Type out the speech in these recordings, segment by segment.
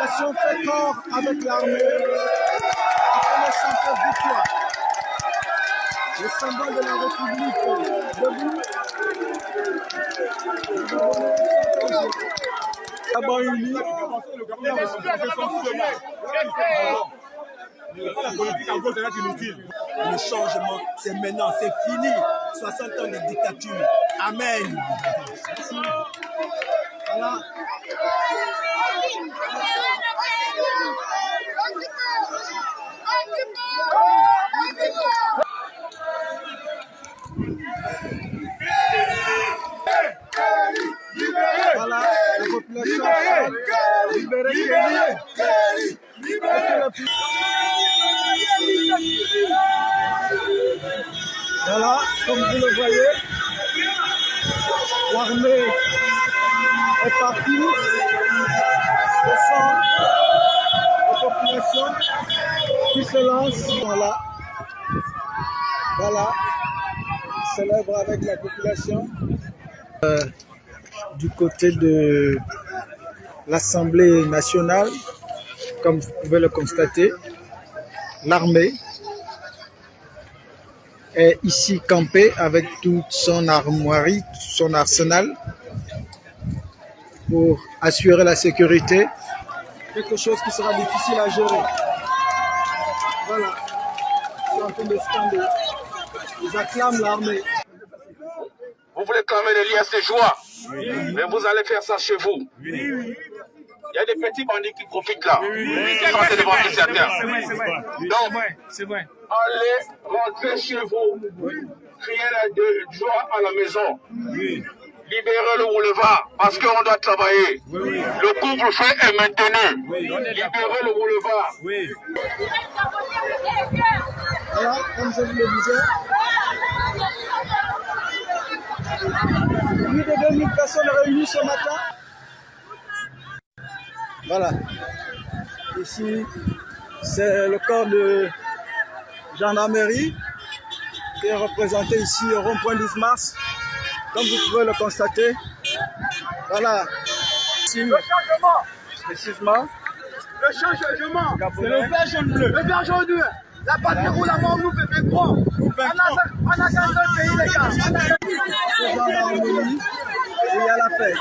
population fait corps avec l'armée afin de chanter victoire. Le symbole de la République debout. Gabon uni. Le changement, c'est maintenant, c'est fini. 60 ans de dictature. Amen. Voilà. Voilà, la population libérée. Voilà, comme vous le voyez, l'armée est partie, ce sont les populations qui se lancent. Voilà, ils célèbrent avec la population. Du côté de l'Assemblée nationale, comme vous pouvez le constater, l'armée est ici campée avec toute son armoirie, son arsenal pour assurer la sécurité. Quelque chose qui sera difficile à gérer. Voilà, ils sont en train de scander. Ils acclament l'armée. Vous voulez clamer les liens, c'est joie. Oui. Mais vous allez faire ça chez vous. Oui. Il y a des petits bandits qui profitent là. Qui sont devant certains. Donc, allez rentrer chez vous. Criez la joie à la maison. Oui. Libérez le boulevard parce qu'on doit travailler. Oui. Le couvre-feu est maintenu. Oui. Libérez le boulevard. Oui. Voilà, comme je vous le disais. Plus de 2000 personnes réunies ce matin. Voilà. Ici, c'est le corps de gendarmerie qui est représenté ici au rond-point 10 mars. Comme vous pouvez le constater. Voilà. Ici, le changement. Précisément. Le changement. C'est le vert jaune bleu. Le vert jaune bleu. La patrie roule à mort, nous fait croire. On a qu'un seul pays, les gars. Il y a la paix.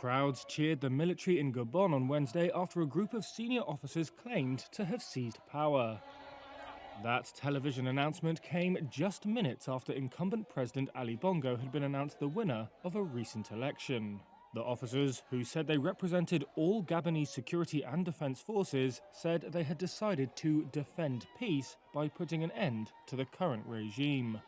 Crowds cheered the military in Gabon on Wednesday after a group of senior officers claimed to have seized power. That television announcement came just minutes after incumbent President Ali Bongo had been announced the winner of a recent election. The officers, who said they represented all Gabonese security and defense forces, said they had decided to defend peace by putting an end to the current regime.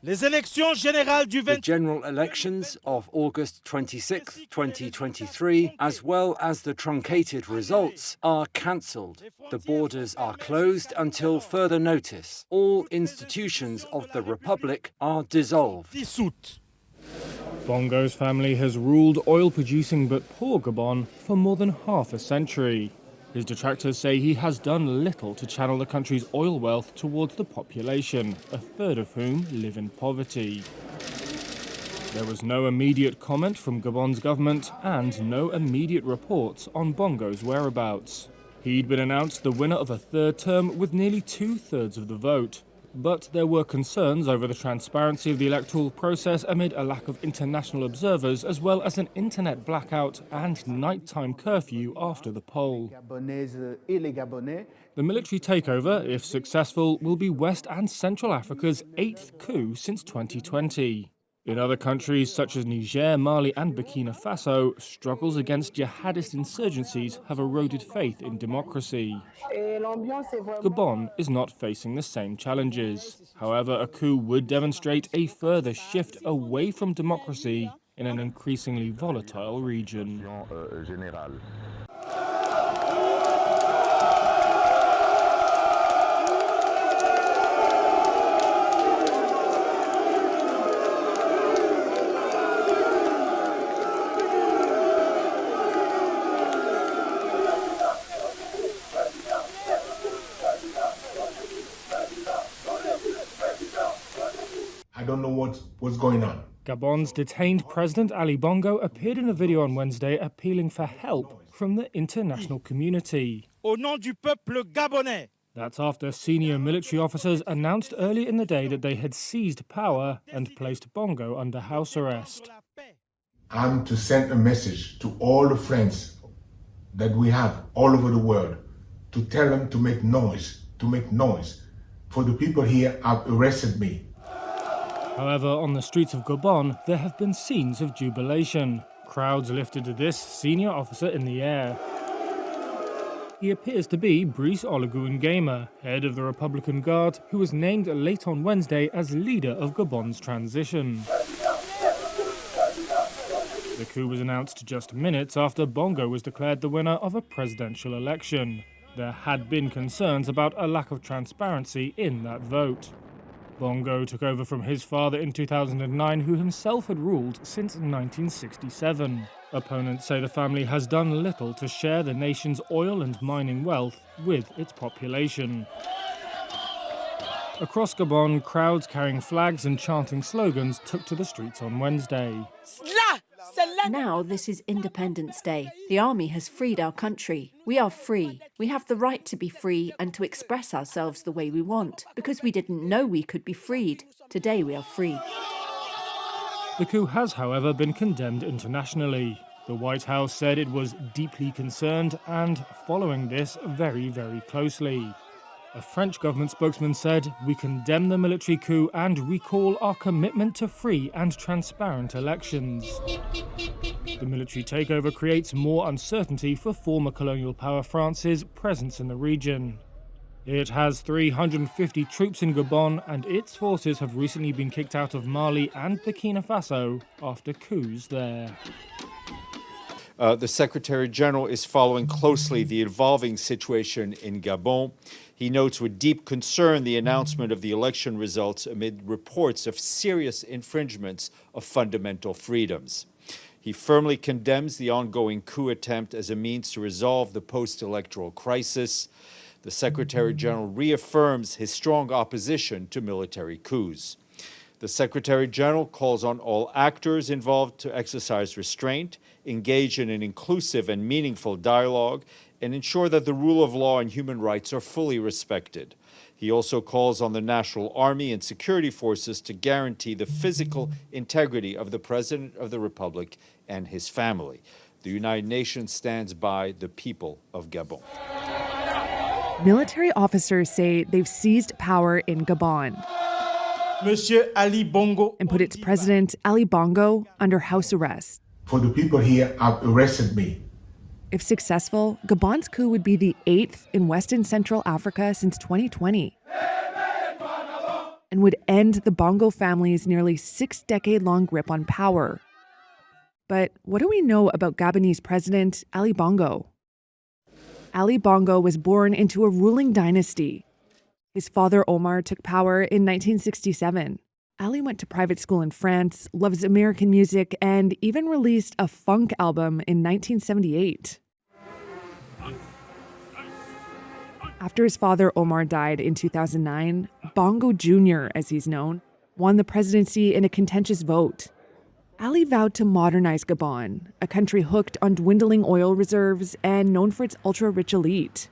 The general elections of August 26, 2023, as well as the truncated results, are cancelled. The borders are closed until further notice. All institutions of the Republic are dissolved. Bongo's family has ruled oil-producing but poor Gabon for more than half a century. His detractors say he has done little to channel the country's oil wealth towards the population, a third of whom live in poverty. There was no immediate comment from Gabon's government and no immediate reports on Bongo's whereabouts. He'd been announced the winner of a third term with nearly two-thirds of the vote. But there were concerns over the transparency of the electoral process amid a lack of international observers, as well as an internet blackout and nighttime curfew after the poll. The military takeover, if successful, will be West and Central Africa's 8th coup since 2020. In other countries such as Niger, Mali and Burkina Faso, struggles against jihadist insurgencies have eroded faith in democracy. Gabon is not facing the same challenges. However, a coup would demonstrate a further shift away from democracy in an increasingly volatile region. I don't know what's going on. Gabon's detained President Ali Bongo appeared in a video on Wednesday appealing for help from the international community. Au nom du peuple gabonais. That's after senior military officers announced earlier in the day that they had seized power and placed Bongo under house arrest. I'm to send a message to all the friends that we have all over the world to tell them to make noise, for the people here have arrested me. However, on the streets of Gabon, there have been scenes of jubilation. Crowds lifted this senior officer in the air. He appears to be Brice Oligui Nguema, head of the Republican Guard, who was named late on Wednesday as leader of Gabon's transition. The coup was announced just minutes after Bongo was declared the winner of a presidential election. There had been concerns about a lack of transparency in that vote. Bongo took over from his father in 2009, who himself had ruled since 1967. Opponents say the family has done little to share the nation's oil and mining wealth with its population. Across Gabon, crowds carrying flags and chanting slogans took to the streets on Wednesday. Now this is Independence Day. The army has freed our country. We are free. We have the right to be free and to express ourselves the way we want, because we didn't know we could be freed. Today we are free. The coup has, however, been condemned internationally. The White House said it was deeply concerned and following this very, very closely. A French government spokesman said, "We condemn the military coup and recall our commitment to free and transparent elections." The military takeover creates more uncertainty for former colonial power France's presence in the region. It has 350 troops in Gabon, and its forces have recently been kicked out of Mali and Burkina Faso after coups there. The Secretary General is following closely the evolving situation in Gabon. He notes with deep concern the announcement of the election results amid reports of serious infringements of fundamental freedoms. He firmly condemns the ongoing coup attempt as a means to resolve the post-electoral crisis. The Secretary General reaffirms his strong opposition to military coups. The Secretary General calls on all actors involved to exercise restraint, engage in an inclusive and meaningful dialogue, and ensure that the rule of law and human rights are fully respected. He also calls on the National Army and security forces to guarantee the physical integrity of the President of the Republic and his family. The United Nations stands by the people of Gabon. Military officers say they've seized power in Gabon Mr Ali Bongo and put its president, Ali Bongo, under house arrest. For the people here have arrested me. If successful, Gabon's coup would be the 8th in West and Central Africa since 2020 and would end the Bongo family's nearly 6-decade-long grip on power. But what do we know about Gabonese President Ali Bongo? Ali Bongo was born into a ruling dynasty. His father Omar took power in 1967. Ali went to private school in France, loves American music, and even released a funk album in 1978. After his father Omar died in 2009, Bongo Jr., as he's known, won the presidency in a contentious vote. Ali vowed to modernize Gabon, a country hooked on dwindling oil reserves and known for its ultra-rich elite.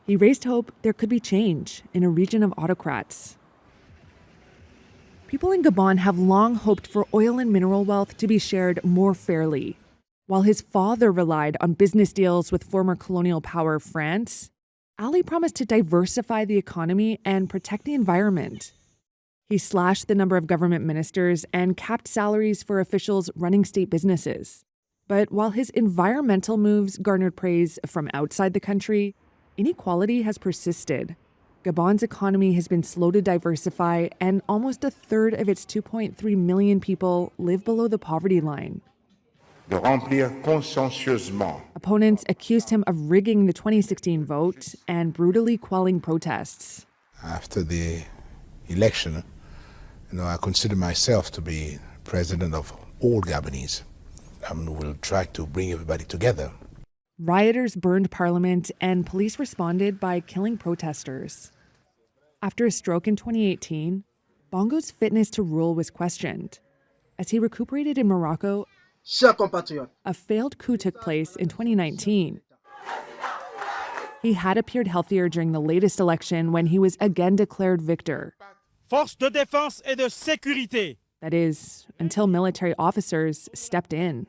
He raised hope there could be change in a region of autocrats. People in Gabon have long hoped for oil and mineral wealth to be shared more fairly. While his father relied on business deals with former colonial power France, Ali promised to diversify the economy and protect the environment. He slashed the number of government ministers and capped salaries for officials running state businesses. But while his environmental moves garnered praise from outside the country, inequality has persisted. Gabon's economy has been slow to diversify, and almost a third of its 2.3 million people live below the poverty line. De remplir consciencieusement. Opponents accused him of rigging the 2016 vote and brutally quelling protests. After the election, I consider myself to be president of all Gabonese. And we'll try to bring everybody together. Rioters burned parliament and police responded by killing protesters. After a stroke in 2018, Bongo's fitness to rule was questioned. As he recuperated in Morocco, a failed coup took place in 2019. He had appeared healthier during the latest election when he was again declared victor. Forces de défense et de sécurité. That is, until military officers stepped in.